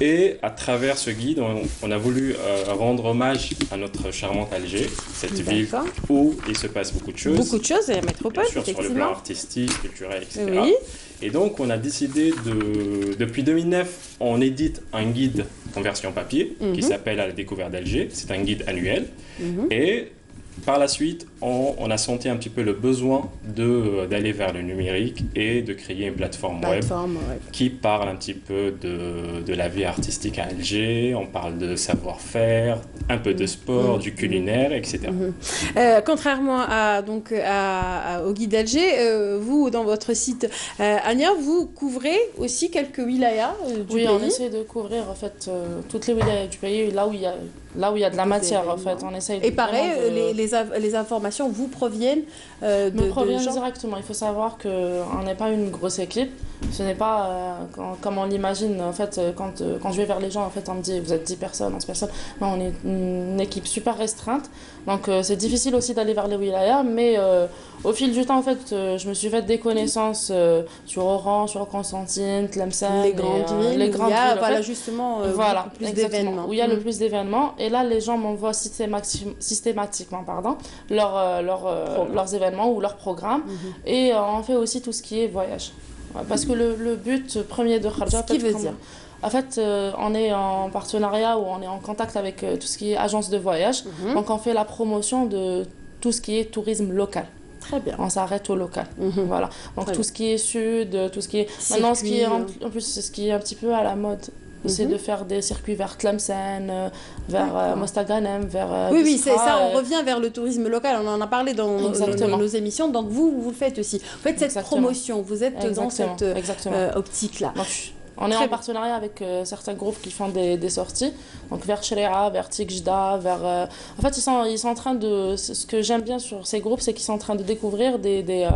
Et à travers ce guide, on a voulu rendre hommage à notre charmante Alger, cette ville où il se passe beaucoup de choses. Beaucoup de choses, et la métropole, bien sûr, sur le plan artistique, culturel, etc. Oui. Et donc, on a décidé depuis 2009, on édite un guide en version papier qui s'appelle À la découverte d'Alger. C'est un guide annuel. Et par la suite, on a senti un petit peu le besoin d'aller vers le numérique et de créer une plateforme web qui parle un petit peu de la vie artistique à Alger. On parle de savoir-faire, un peu de sport, du culinaire, etc. Contrairement au Guide d'Alger, vous, dans votre site, Ania, vous couvrez aussi quelques wilayas du pays. Oui, on essaie de couvrir en fait toutes les wilayas du pays, là où il y a de la matière, en fait. On essaie et pareil, les informations vous proviennent de gens directement. Il faut savoir qu'on n'est pas une grosse équipe. Ce n'est pas comme on l'imagine. En fait, quand je vais vers les gens, en fait, on me dit vous êtes 10 personnes, 11 personnes. Non, on est une équipe super restreinte. Donc, c'est difficile aussi d'aller vers les wilayas. Mais au fil du temps, en fait, je me suis fait des connaissances sur Oran, sur Constantine, Tlemcen. Les grandes villes. Les grandes villes. Voilà, justement, plus d'événements. Où il y a le plus d'événements. Et là, les gens m'envoient systématiquement leurs événements ou leurs programmes. Et on fait aussi tout ce qui est voyage. Parce que le but premier de Kharja, qu'est-ce qu'il veut dire? En fait, on est en partenariat ou on est en contact avec tout ce qui est agence de voyage. Donc, on fait la promotion de tout ce qui est tourisme local. Très bien. On s'arrête au local. Voilà. Donc, tout ce qui est sud, tout ce qui est... Maintenant, ce qui est un petit peu à la mode, c'est de faire des circuits vers Tlemcen, vers Mostaganem, vers oui, c'est ça, on revient vers le tourisme local, on en a parlé dans nos émissions, donc vous le faites aussi. Vous faites cette promotion, vous êtes dans cette optique-là. On est en partenariat avec certains groupes qui font des sorties, donc vers Shreya, vers Tikjda, vers... En fait, ils sont en train de... Ce que j'aime bien sur ces groupes, c'est qu'ils sont en train de découvrir des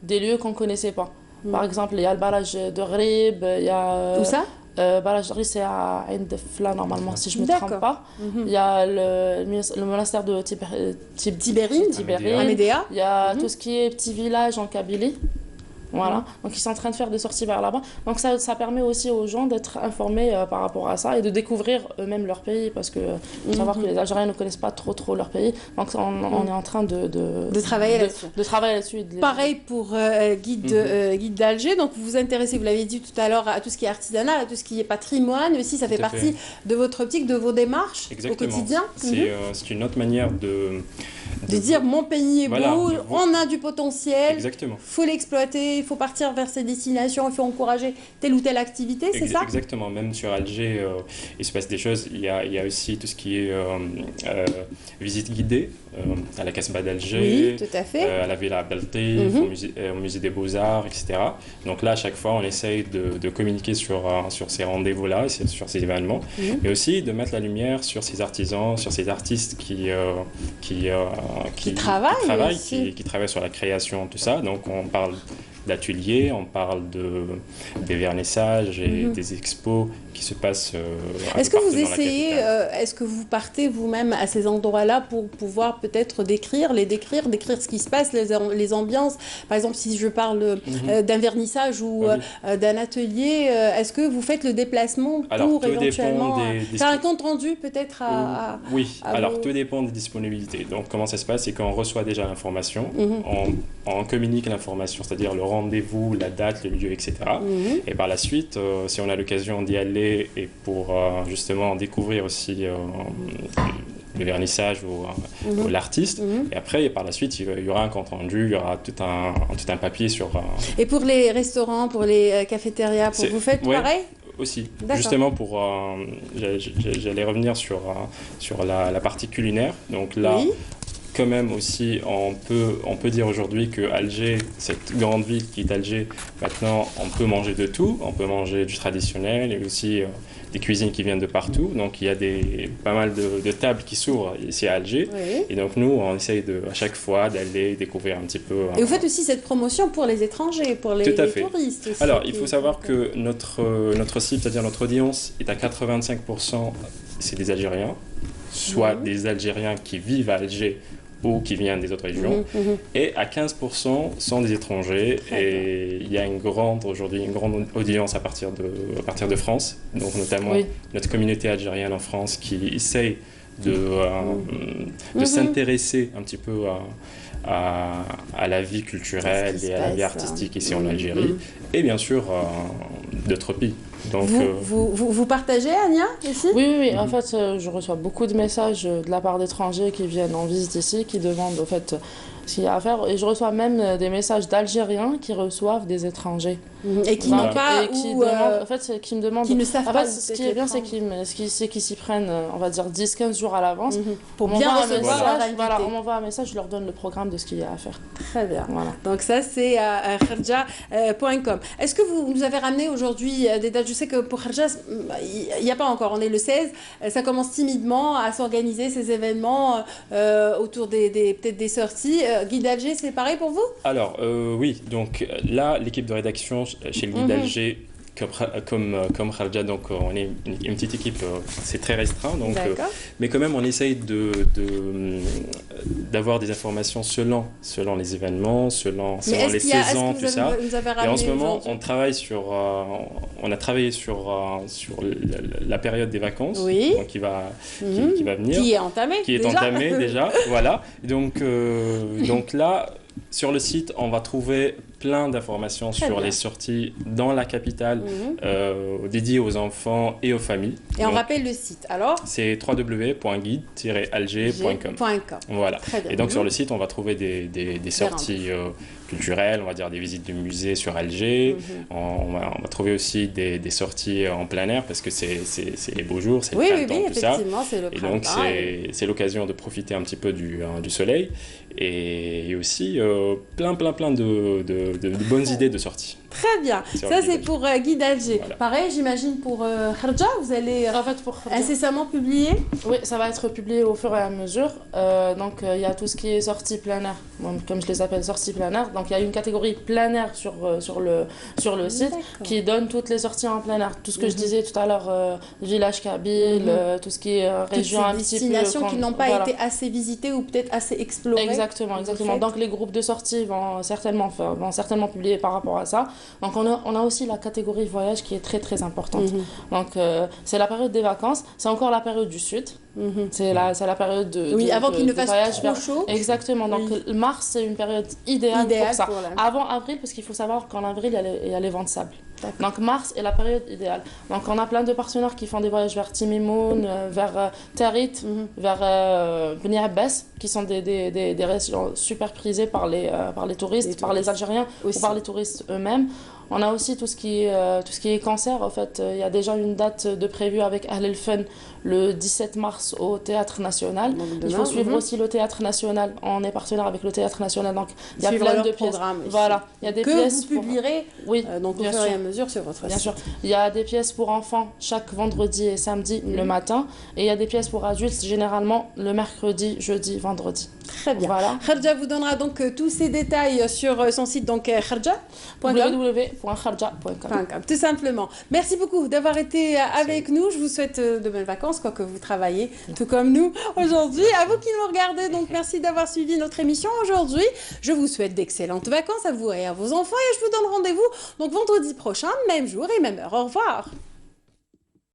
lieux qu'on ne connaissait pas. Par exemple, il y a le barrage de Rib, il y a... Où ça barrage de Rib, c'est à Ain Defla, normalement, si je ne me trompe pas. Il y a le monastère de Tibérine, Amédéa. Il y a tout ce qui est petit village en Kabylie. Voilà, donc ils sont en train de faire des sorties vers là-bas. Donc ça permet aussi aux gens d'être informés par rapport à ça et de découvrir eux-mêmes leur pays, parce que faut savoir que les Algériens ne connaissent pas trop leur pays. Donc on est en train de travailler là-dessus. De travailler là-dessus. Pareil pour Guide d'Alger, donc vous vous intéressez, vous l'avez dit tout à l'heure, à tout ce qui est artisanal, à tout ce qui est patrimoine aussi, ça fait partie de votre optique, de vos démarches au quotidien. C'est une autre manière de dire mon pays est beau, on a du potentiel, exactement. Faut l'exploiter, il faut partir vers ces destinations, il faut encourager telle ou telle activité, c'est ça? Exactement, même sur Alger, il se passe des choses. Il y a aussi tout ce qui est visite guidée à la Casbah d'Alger, oui, tout à fait. À la Villa Abdeltif, au musée des Beaux-Arts, etc. Donc là, à chaque fois, on essaye de communiquer sur ces rendez-vous-là, sur ces événements, mais aussi de mettre la lumière sur ces artisans, sur ces artistes qui travaillent sur la création, tout ça. Donc on parle d'ateliers, on parle des vernissages et des expos qui se passent Est-ce que vous essayez, est-ce que vous partez vous-même à ces endroits-là pour pouvoir peut-être décrire ce qui se passe, les ambiances? Par exemple, si je parle d'un vernissage ou d'un atelier, est-ce que vous faites le déplacement pour éventuellement faire un compte rendu peut-être tout dépend des disponibilités. Donc comment ça se passe, c'est qu'on reçoit déjà l'information, on communique l'information, c'est-à-dire le rendez-vous, la date, le lieu, etc. Et par la suite, si on a l'occasion d'y aller et pour justement découvrir aussi le vernissage ou l'artiste, et après par la suite il y aura un compte rendu, il y aura tout un papier sur... Et pour les restaurants, pour les cafétérias, vous faites pareil aussi, justement pour... j'allais revenir sur la partie culinaire, donc là... Quand même aussi, on peut dire aujourd'hui que Alger, cette grande ville qui est Alger, maintenant on peut manger de tout, on peut manger du traditionnel et aussi des cuisines qui viennent de partout. Donc il y a pas mal de tables qui s'ouvrent ici à Alger. Et donc nous, on essaye à chaque fois d'aller découvrir un petit peu... Et vous faites aussi cette promotion pour les étrangers, pour les touristes aussi. Alors il faut savoir que notre cible, c'est-à-dire notre audience, est à 85%, c'est des Algériens, soit des Algériens qui vivent à Alger ou qui viennent des autres régions, et à 15% sont des étrangers, et il y a aujourd'hui une grande audience à partir de France, donc notamment notre communauté algérienne en France qui essaye de s'intéresser un petit peu à la vie culturelle et à la vie artistique ici en Algérie, et bien sûr d'autres pays. Donc, vous partagez, Ania, ici? Oui. En fait, je reçois beaucoup de messages de la part d'étrangers qui viennent en visite ici, qui demandent en fait ce qu'il y a à faire. Et je reçois même des messages d'Algériens qui reçoivent des étrangers. Et qui n'ont pas... qui me demandent... Qui ne savent pas. Ce qui est bien, c'est qu'ils s'y prennent, on va dire, 10-15 jours à l'avance. Pour bien recevoir leur invité. On m'envoie un message, je leur donne le programme de ce qu'il y a à faire. Très bien. Voilà. Donc ça, c'est kharja.com. Est-ce que vous nous avez ramené aujourd'hui des dates? Je sais que pour Kharja, il n'y a pas encore. On est le 16. Ça commence timidement à s'organiser, ces événements autour peut-être des sorties. Guide d'Alger, c'est pareil pour vous? Alors, oui. Donc là, l'équipe de rédaction chez le Guide d'Alger, comme Kharja, donc on est une petite équipe, c'est très restreint, donc, mais quand même on essaye d'avoir des informations selon les événements, selon les saisons, tout ça. Et en ce moment, on a travaillé sur la période des vacances, donc qui va venir, qui est entamée déjà. Voilà. Donc là, sur le site, on va trouver plein d'informations sur les sorties dans la capitale, dédiées aux enfants et aux familles. Et on rappelle le site, alors? C'est www.guide-alger.com. Voilà. Et donc sur le site, on va trouver des sorties culturelles, on va dire des visites de musées sur Alger. On va trouver aussi des sorties en plein air, parce que c'est les beaux jours, c'est le printemps, tout ça. C'est le et donc c'est l'occasion de profiter un petit peu du soleil, et aussi plein de bonnes idées de sortie. Très bien. Ça, c'est pour Guy d'Alger. Voilà. Pareil, j'imagine pour Kharja, vous allez en fait, pour incessamment publier? Oui, ça va être publié au fur et à mesure. Donc, il y a tout ce qui est sortie plein air, comme je les appelle, sorties plein air. Donc, il y a une catégorie plein air sur le site qui donne toutes les sorties en plein air. Tout ce que je disais tout à l'heure, village kabyle, tout ce qui est région un petit peu... destinations qui n'ont pas été assez visitées ou peut-être assez explorées. Exactement. Donc, les groupes de sortie vont certainement publier par rapport à ça. Donc, on a aussi la catégorie voyage qui est très, très importante. Donc, c'est la période des vacances. C'est encore la période du Sud. C'est la période de oui, avant qu'il ne fasse trop chaud. Exactement. Donc, mars, c'est une période idéale pour ça. Avant avril, parce qu'il faut savoir qu'en avril, il y a les vents de sable. Donc, mars est la période idéale. Donc, on a plein de partenaires qui font des voyages vers Timimoun, vers Tarit, vers Beni Abbas, qui sont des régions super prisées par les touristes, par les Algériens aussi. Ou par les touristes eux-mêmes. On a aussi tout ce qui est concert. En fait, il y a déjà une date de prévue avec Ahl El Fun le 17 mars au Théâtre National. Il faut suivre aussi le Théâtre National. On est partenaire avec le Théâtre National. Donc, il y a plein de pièces. Voilà. Il y a des pièces vous publierez donc, au fur et à mesure sur votre site. Bien sûr. Il y a des pièces pour enfants chaque vendredi et samedi le matin. Et il y a des pièces pour adultes généralement le mercredi, jeudi, vendredi. Très bien. Voilà. Kharja vous donnera donc tous ces détails sur son site, donc kharja.com. www.kharja.com. Tout simplement. Merci beaucoup d'avoir été avec nous. Je vous souhaite de belles vacances, quoi que vous travaillez, tout comme nous aujourd'hui. À vous qui nous regardez, donc merci d'avoir suivi notre émission aujourd'hui. Je vous souhaite d'excellentes vacances à vous et à vos enfants et je vous donne rendez-vous donc vendredi prochain, même jour et même heure. Au revoir.